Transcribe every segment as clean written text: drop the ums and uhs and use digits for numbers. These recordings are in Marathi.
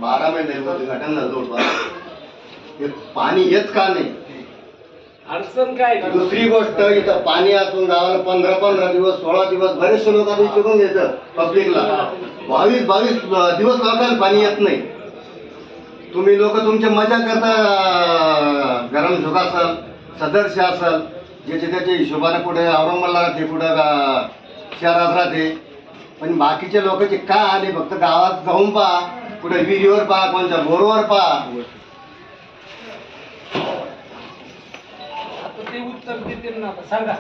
12 महिने उद्घाटन झालं, पाणी येत का नाही? अडचण काय? दुसरी गोष्ट, इथं पाणी असून गावाला 15 दिवस 16 दिवस बरेचसे लोक आधी चिरून घ्यायचं पब्लिकला, 22 दिवस लोकांना पाणी येत नाही. तुम्ही लोक तुमच्या मजा करता, गरम झोका असाल, सदस्य असाल, ज्याच्या त्याच्या हिशोबाने कुठे औरंगाबादला राहते, कुठं शहरात राहते. पण बाकीच्या लोकांचे का आले? फक्त गावात जाऊन पहा, कुठे विहिरीवर पहा, कोणत्या बोरवर पहा. ते उत्तर देतील ना, सांगा.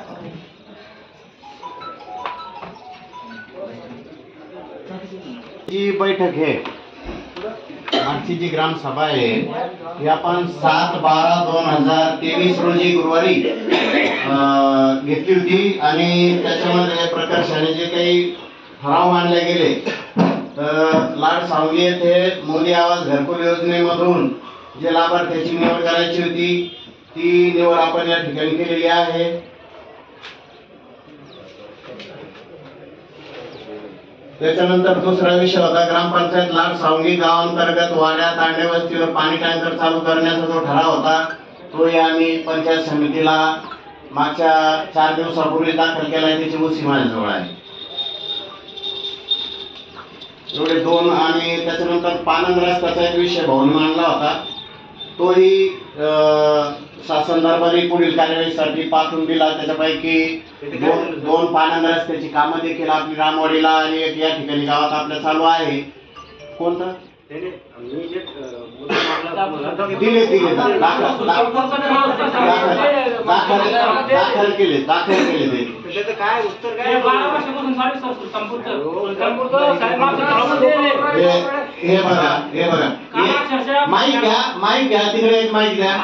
जी बैठक है, आजची जी ग्रामसभा आहे ही आपण 7/12/2023 रोजी गुरुवारी घेतली होती. आणि त्याच्यामध्ये प्रकर्षाने जे काही ठराव मानले गेले, तर लाड सावंगी येथे मोदी आवास घरकुल योजनेमधून जे लाभार्थ्याची निवड करायची होती, ती निवड आपण या ठिकाणी केलेली आहे. त्याच्यानंतर दुसरा विषय होता ग्रामपंचायत लाड सावंगी गावांतर्गत वाड्या तांडे वस्तीवर पाणी टँकर चालू करण्याचा जो ठराव होता, तो आम्ही पंचायत समितीला मागच्या 4 दिवसापूर्वी दाखल केला आहे. त्याची उसी माझ्याजवळ आहे. एवढे 2. आणि त्याच्यानंतर पानंद रस्त्याचा एक विषय भाऊन मांडला होता, तोही शासन दरबारी पुढील कार्यवाहीसाठी पाठवून दिला. त्याच्यापैकी 2 पानंद रस्त्याची कामं देखील आपली रामवाडीला आणि एक या ठिकाणी गावात आपल्या चालू आहे. कोणतं दिले दाखल केले ते काय उत्तर काय? 12 वर्षापासून हे बघा माईक घ्या तिकडे, एक माईक द्या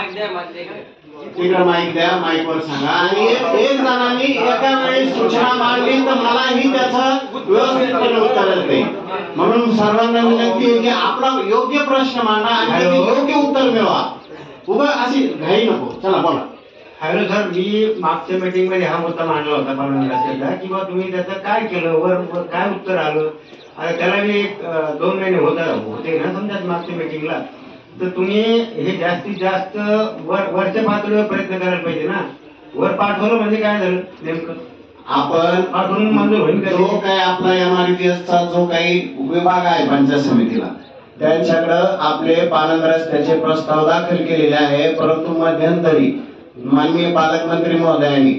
तिकडे, माईक द्या, माईकवर सांगा. आणि एक जणांनी एका वेळी सूचना मांडली तर मलाही त्याचं व्यवस्थितपणे उत्तर येते. म्हणून सर्वांना विनंती आहे की आपला योग्य प्रश्न मांडा आणि योग्य उत्तर मिळवा. उभं अशी घाई नको. चला बोला. हॅलो सर, मी मागच्या मीटिंग मध्ये हा मुद्दा मांडला होता पालनला, की बा तुम्ही त्याचं काय केलं, वर काय उत्तर आलं. आता त्याला मी 2 महिने होते ना समजा मागच्या मीटिंगला, तर तुम्ही हे जास्तीत जास्त वरच्या पातळीवर प्रयत्न करायला पाहिजे ना. वर पाठवलं म्हणजे काय झालं नेमकं? आपण पाठवून मंजूर होईल का? जो काही आपला MRPSचा जो काही विभाग आहे पंचायत समितीला, त्यांच्याकडं आपले पानंद रस्त्याचे प्रस्ताव दाखल केलेले आहे. परंतु मध्यंतरी माननीय पालकमंत्री महोदयांनी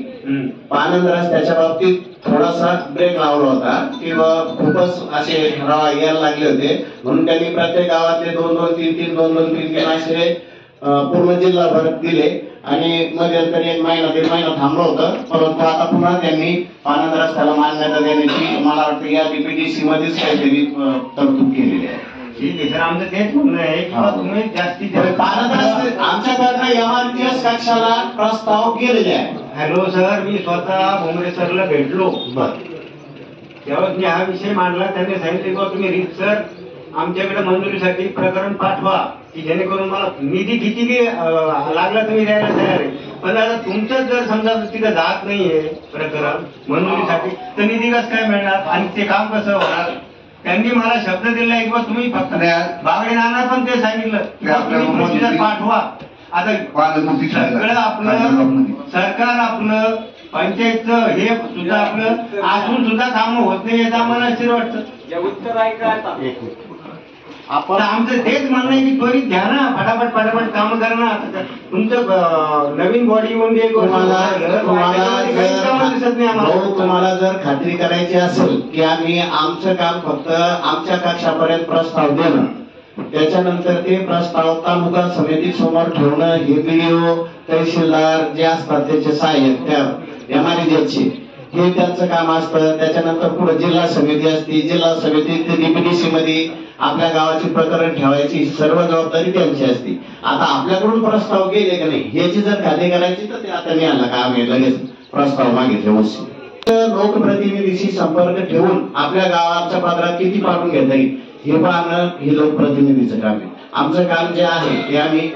पानंद रस्त्याच्या बाबतीत थोडासा ब्रेक लावला होता किंवा खूपच असे ठराव यायला लागले होते. म्हणून त्यांनी प्रत्येक गावातले 2-2-3-3 असे पूर्ण जिल्हाभर दिले. आणि मध्यंतरी 1 महिना 1.5 महिना थांबलं होतं. परंतु आता पुन्हा त्यांनी पानंद रस्त्याला मान्यता देण्याची मला वाटतं या DPDC मध्येच काहीतरी तरतूद केलेली आहे. ठीक आहे सर, आमचं तेच म्हणणं आहे की तुम्ही जास्तीत जास्त आमच्याकडनं MRPS कक्षाला प्रस्ताव केलेले आहे. हॅलो सर, मी स्वतः भोंगरे सरला भेटलो. तेव्हा मी हा विषय मांडला. त्यांनी सांगितले की तुम्ही रीतसर आमच्याकडे मंजुरीसाठी प्रकरण पाठवा, की जेणेकरून मला निधी किती लागला तुम्ही द्यायला तयार आहे. पण आता तुमचं जर समजा तिथं जात नाहीये प्रकरण मंजुरीसाठी, तर निधी कसं काय मिळणार आणि ते काम कसं होणार? त्यांनी मला शब्द दिला की तुम्ही फक्त बागडे नाना पण ते सांगितलं पाठवा. आता सगळं आपलं सरकार, आपलं पंचायतचं हे सुद्धा आपलं असून सुद्धा काम होत नाही याचं आम्हाला आश्चर्य वाटतं. उत्तर आहे का आता? आपण आमचं तेच म्हणणं आहे की त्वरित घ्या ना, फटाफट काम करा ना. तुमचं नवीन बॉडी येऊन तुम्हाला जर खात्री करायची असेल की आम्ही आमचं काम फक्त आमच्या कक्षापर्यंत प्रस्ताव देणं, त्याच्यानंतर ते प्रस्ताव तालुका समिती समोर ठेवणं, हे BDO तहसीलदार जे असतात त्याचे सहाय्यक त्या MRPSचे हे त्यांचं काम असतं. त्याच्यानंतर पुढे जिल्हा समिती असते. जिल्हा समिती DPDC मध्ये आपल्या गावाची प्रकरण ठेवायची सर्व जबाबदारी त्यांची असते. आता आपल्याकडून प्रस्ताव गेले का नाही याची जर खात्री करायची तर ते आता नाही आलं का आम्ही लगेच प्रस्ताव मागितले. लोकप्रतिनिधीशी संपर्क ठेवून आपल्या गावाच्या पदरात किती पाठवून घेता येईल हे पाहणं हे लोकप्रतिनिधीचं काम आहे. आमचं काम जे आहे ते आम्ही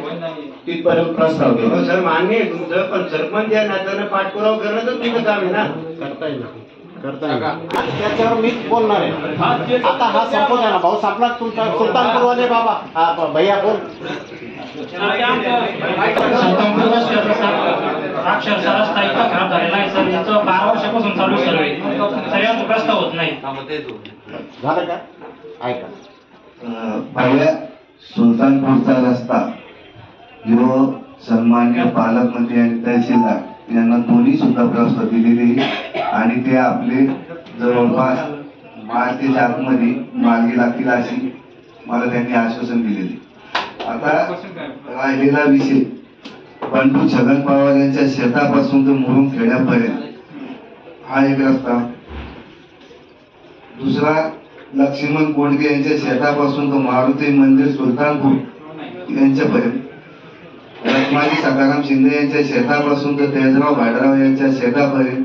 तिथपर्यंत प्रस्ताव घेतो. सर मान्य आहे तुमचं, पण सरपंच या नात्यानं पाठपुरावा करणं तर तुमचं काम आहे ना. करता येईल. त्याच्यावर मीच बोलणार आहे. आता हा संपू द्या ना भाऊ, संपला तुमचा सुलतानपूरवाले बाबा. हा भैया बोल. सुलतानपूर अक्षरशः रस्ता इतका खराब झालेला आहे सर, इथं 12 वर्षापासून चालू सर्वे तरी अजून रस्ता होत नाही. झालं का? ऐका, पहिल्या सुलतानपूरचा रस्ता जो सन्मान्य पालकमंत्री आणि तहसीलदार यांना दोन्ही सुद्धा प्रस्ताव दिलेले आणि ते आपले जवळपास मार्च ते आतमध्ये मार्गी लागतील अशी मला त्यांनी आश्वासन दिलेले. आता राहिलेला विषय बंडू छगन पवार यांच्या शेतापासून तर मुरुम खेड्यापर्यंत हा एक रस्ता. दुसरा लक्ष्मण कोंडके यांच्या शेतापासून तर मारुती मंदिर सुलतानपूर यांच्यापर्यंत. रत्नाजी सकाराम शिंदे यांच्या शेतापासून तर तेजराव भाडराव यांच्या शेतापर्यंत.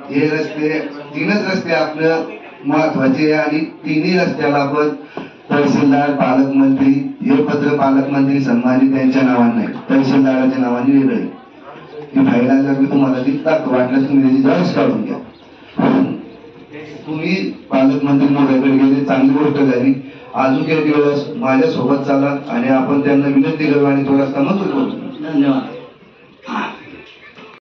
हे रस्ते, तीनच रस्ते आपलं महत्वाचे आणि तिन्ही रस्त्याला आपण तहसीलदार, पालकमंत्री, हे पत्र पालकमंत्री सन्मानित यांच्या नावाने नाही, तहसीलदाराच्या नावाने वेगळे. ती फाईल आल्यावर मी तुम्हाला ती दाखवतो, वाटल्यास तुम्ही त्याची झेरॉक्स काढून घ्या. तुम्ही पालकमंत्री मोठ्याकडे गेले, चांगली गोष्ट झाली. अजून काही दिवस माझ्या सोबत चाला आणि आपण त्यांना विनंती करू आणि तो रस्ता मंजूर करू. धन्यवाद.